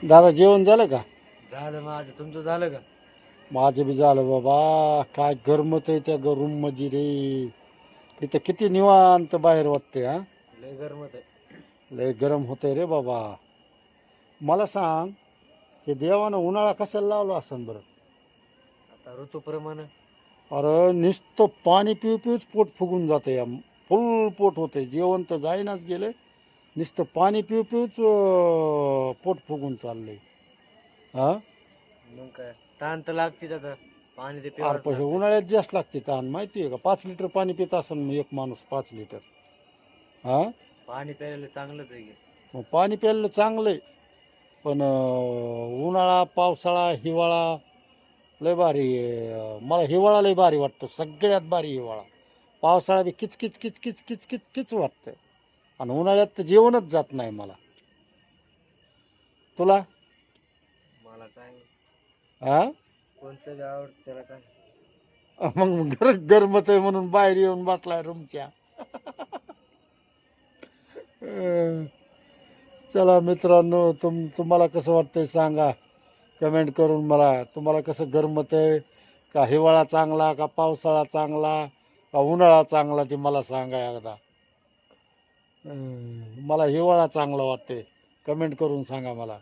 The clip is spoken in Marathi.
दादा जेवण झालं का? झालं माझं, तुमचं झालं का? माझं बी झालं बाबा. काय गरमत आहे त्या रूम मध्ये रे. इथं किती निवांत बाहेर वाटते हा. लय गरमत आहे. लय गरम होतंय रे बाबा. मला सांग, हे देवानं उन्हाळा कशाला लावला असेल बरं? आता ऋतूप्रमाणे. अरे नुसतं पाणी पिऊ पिऊच पोट फुगून जाते या. फुल पोट होते, जेवण तर जाईनाच गेले. नुसतं पाणी पिऊ पिऊच पोट फुगून चाललंय हा. मग काय ताण तर लागतेच आता, पाणी ते अरे प्यावंच पण हे लागतं. उन्हाळ्यात जास्त लागते तहान, माहिती आहे का? 5 लिटर पाणी पित असेल मग एक माणूस 5 लिटर हा. पाणी प्यायला चांगलंच आहे की. मग पाणी प्यायला चांगलं आहे, पण उन्हाळा पावसाळा हिवाळा लय भारी आहे. मला हिवाळा लय भारी वाटतो, सगळ्यात भारी हिवाळा. पावसाळा बी किचकिच किचकिच किचकिच किच वाटतं, आणि उन्हाळ्यात तर जेवणच जात नाही मला. तुला मला काय हा? कोणचं बी आवडतं त्याला काय. मग गरमत आहे म्हणून बाहेर येऊन बसलाय रूमच्या. अं, चला मित्रांनो, तुम्हाला कसं वाटतंय सांगा कमेंट करून मला. तुम्हाला कसं गरमत आहे, का हिवाळा चांगला, का पावसाळा चांगला, का उन्हाळा चांगला, ते मला सांगा एकदा. मला हिवाळा चांगला वाटते, कमेंट करून सांगा मला.